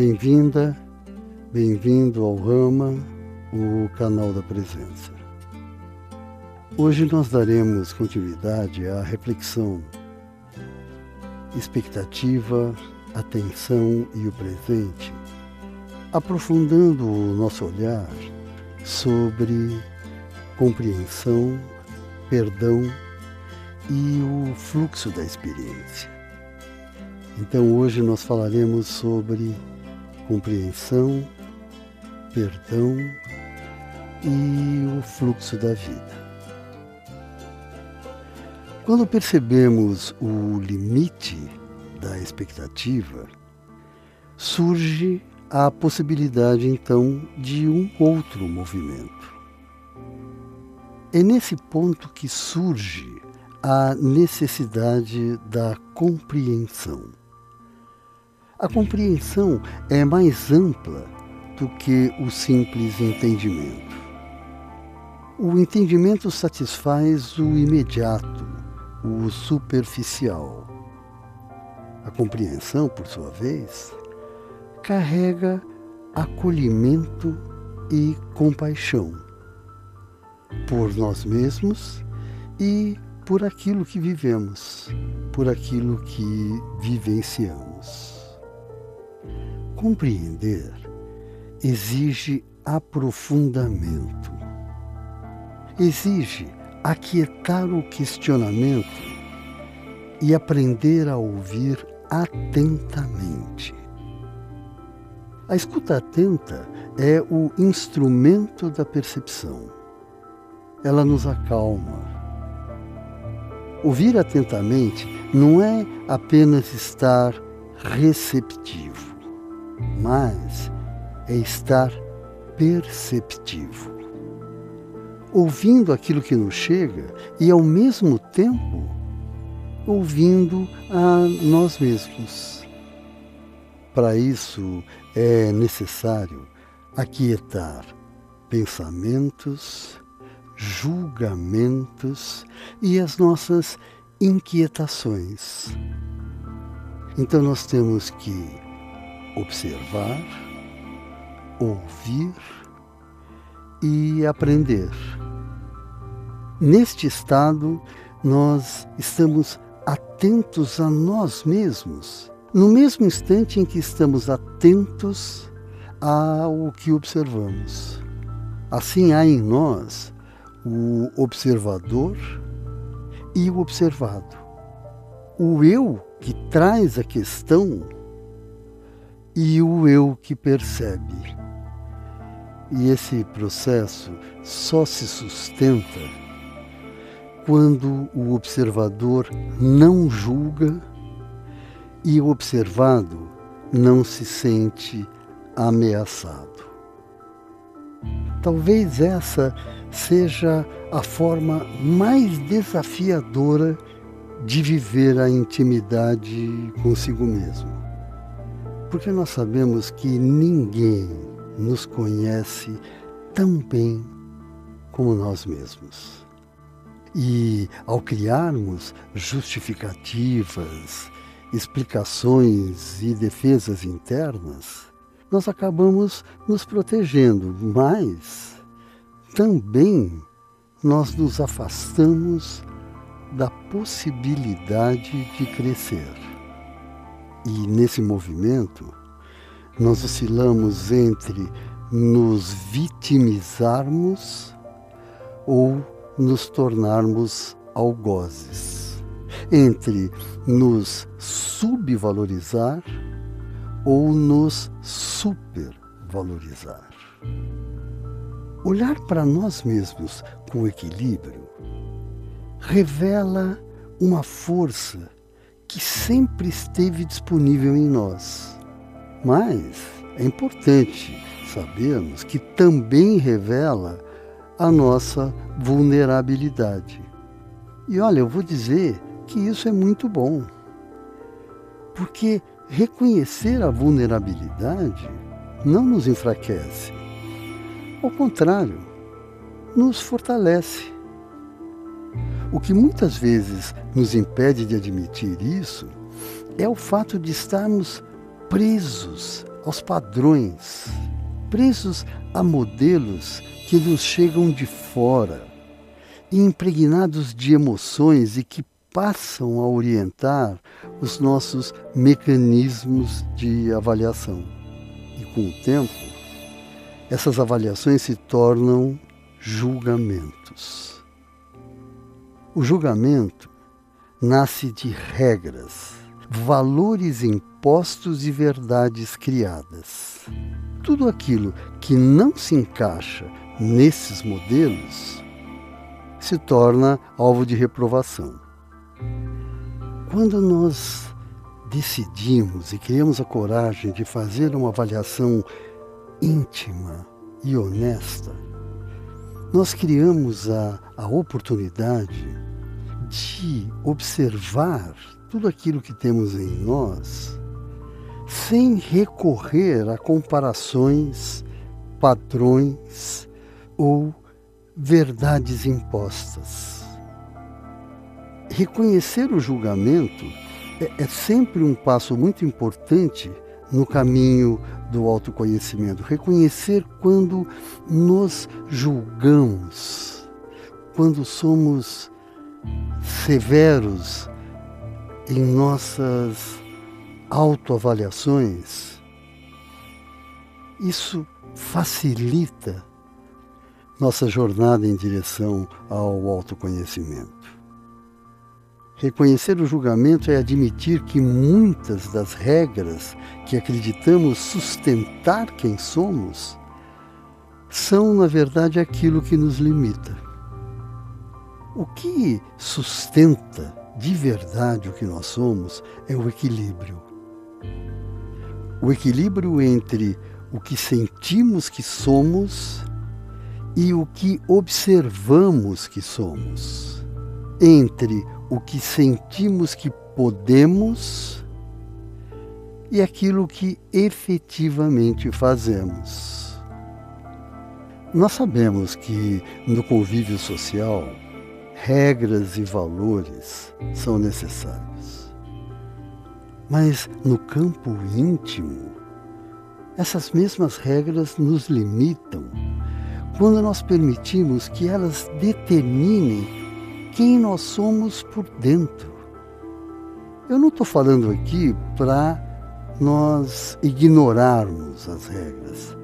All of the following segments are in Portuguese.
Bem-vinda, bem-vindo ao Rama, o canal da presença. Hoje nós daremos continuidade à reflexão, expectativa, atenção e o presente, aprofundando o nosso olhar sobre compreensão, perdão e o fluxo da experiência. Então hoje nós falaremos sobre compreensão, perdão e o fluxo da vida. Quando percebemos o limite da expectativa, surge a possibilidade então de um outro movimento. É nesse ponto que surge a necessidade da compreensão. A compreensão é mais ampla do que o simples entendimento. O entendimento satisfaz o imediato, o superficial. A compreensão, por sua vez, carrega acolhimento e compaixão por nós mesmos e por aquilo que vivemos, por aquilo que vivenciamos. Compreender exige aprofundamento, exige aquietar o questionamento e aprender a ouvir atentamente. A escuta atenta é o instrumento da percepção. Ela nos acalma. Ouvir atentamente não é apenas estar receptivo, mas é estar perceptivo, ouvindo aquilo que nos chega e, ao mesmo tempo, ouvindo a nós mesmos. Para isso, é necessário aquietar pensamentos, julgamentos e as nossas inquietações. Então nós temos que observar, ouvir e aprender. Neste estado, nós estamos atentos a nós mesmos, no mesmo instante em que estamos atentos ao que observamos. Assim há em nós o observador e o observado. O eu que traz a questão e o eu que percebe. E esse processo só se sustenta quando o observador não julga e o observado não se sente ameaçado. Talvez essa seja a forma mais desafiadora de viver a intimidade consigo mesmo. Porque nós sabemos que ninguém nos conhece tão bem como nós mesmos. E ao criarmos justificativas, explicações e defesas internas, nós acabamos nos protegendo, mas também nós nos afastamos da possibilidade de crescer. E nesse movimento, nós oscilamos entre nos vitimizarmos ou nos tornarmos algozes, entre nos subvalorizar ou nos supervalorizar. Olhar para nós mesmos com equilíbrio revela uma força que sempre esteve disponível em nós. Mas é importante sabermos que também revela a nossa vulnerabilidade. E olha, eu vou dizer que isso é muito bom, porque reconhecer a vulnerabilidade não nos enfraquece. Ao contrário, nos fortalece. O que muitas vezes nos impede de admitir isso é o fato de estarmos presos aos padrões, presos a modelos que nos chegam de fora, e impregnados de emoções e que passam a orientar os nossos mecanismos de avaliação. E com o tempo, essas avaliações se tornam julgamentos. O julgamento nasce de regras, valores impostos e verdades criadas. Tudo aquilo que não se encaixa nesses modelos se torna alvo de reprovação. Quando nós decidimos e criamos a coragem de fazer uma avaliação íntima e honesta, nós criamos a oportunidade de observar tudo aquilo que temos em nós sem recorrer a comparações, padrões ou verdades impostas. Reconhecer o julgamento é sempre um passo muito importante no caminho do autoconhecimento. Reconhecer quando nos julgamos, quando somos severos em nossas autoavaliações, isso facilita nossa jornada em direção ao autoconhecimento. Reconhecer o julgamento é admitir que muitas das regras que acreditamos sustentar quem somos são, na verdade, aquilo que nos limita. O que sustenta de verdade o que nós somos é o equilíbrio. O equilíbrio entre o que sentimos que somos e o que observamos que somos. Entre o que sentimos que podemos e aquilo que efetivamente fazemos. Nós sabemos que no convívio social, regras e valores são necessários. Mas no campo íntimo, essas mesmas regras nos limitam quando nós permitimos que elas determinem quem nós somos por dentro. Eu não estou falando aqui para nós ignorarmos as regras.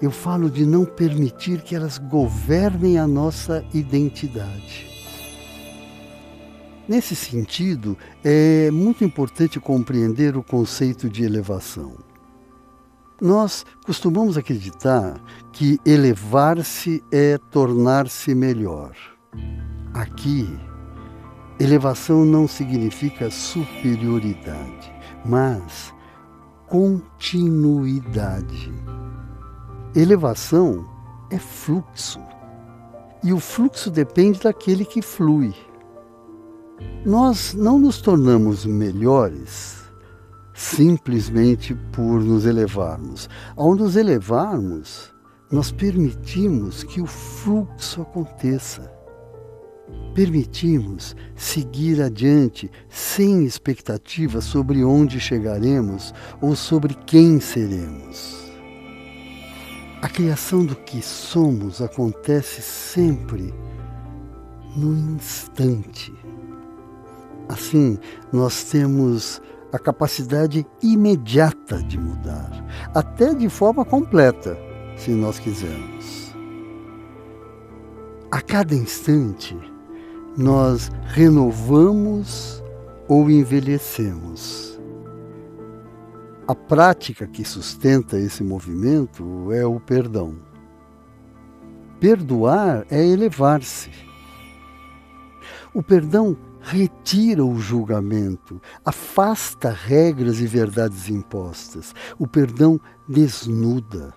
Eu falo de não permitir que elas governem a nossa identidade. Nesse sentido, é muito importante compreender o conceito de elevação. Nós costumamos acreditar que elevar-se é tornar-se melhor. Aqui, elevação não significa superioridade, mas continuidade. Elevação é fluxo, e o fluxo depende daquele que flui. Nós não nos tornamos melhores simplesmente por nos elevarmos. Ao nos elevarmos, nós permitimos que o fluxo aconteça. Permitimos seguir adiante sem expectativa sobre onde chegaremos ou sobre quem seremos. A criação do que somos acontece sempre no instante. Assim, nós temos a capacidade imediata de mudar, até de forma completa, se nós quisermos. A cada instante, nós renovamos ou envelhecemos. A prática que sustenta esse movimento é o perdão. Perdoar é elevar-se. O perdão retira o julgamento, afasta regras e verdades impostas. O perdão desnuda.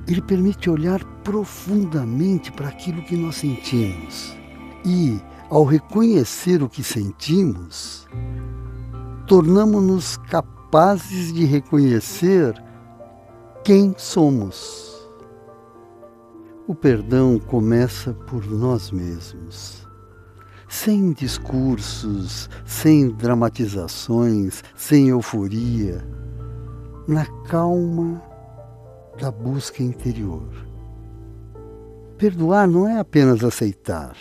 Ele permite olhar profundamente para aquilo que nós sentimos. E, ao reconhecer o que sentimos, tornamo-nos capazes de reconhecer quem somos. O perdão começa por nós mesmos. Sem discursos, sem dramatizações, sem euforia. na calma da busca interior. Perdoar não é apenas aceitar.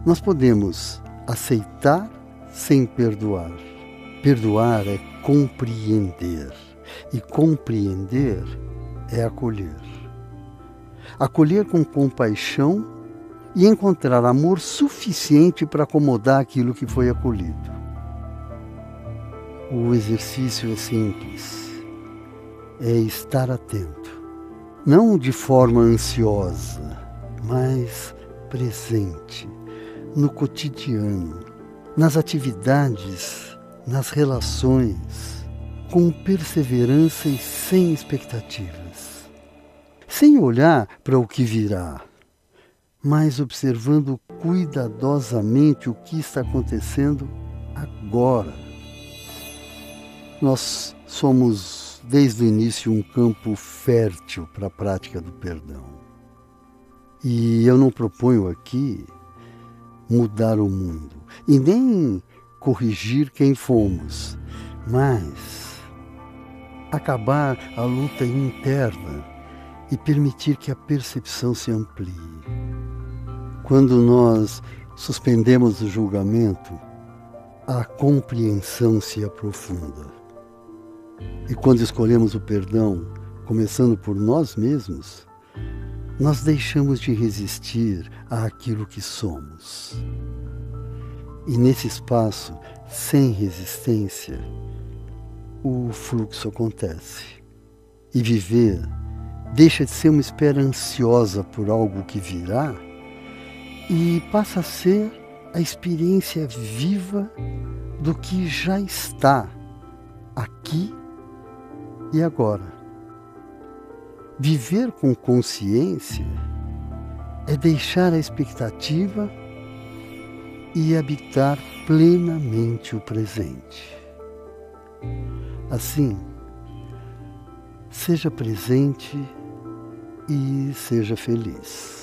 Nós podemos aceitar sem perdoar. Perdoar é compreender. E compreender é acolher. Acolher com compaixão e encontrar amor suficiente para acomodar aquilo que foi acolhido. O exercício é simples. É estar atento. Não de forma ansiosa, mas presente, no cotidiano, nas atividades, nas relações, com perseverança e sem expectativas. Sem olhar para o que virá, mas observando cuidadosamente o que está acontecendo agora. Nós somos, desde o início, um campo fértil para a prática do perdão. E eu não proponho aqui mudar o mundo, e nem corrigir quem fomos, mas acabar a luta interna e permitir que a percepção se amplie. Quando nós suspendemos o julgamento, a compreensão se aprofunda. E quando escolhemos o perdão, começando por nós mesmos, nós deixamos de resistir àquilo que somos. E nesse espaço, sem resistência, o fluxo acontece. E viver deixa de ser uma espera ansiosa por algo que virá e passa a ser a experiência viva do que já está aqui e agora. Viver com consciência é deixar a expectativa e habitar plenamente o presente. Assim, seja presente e seja feliz.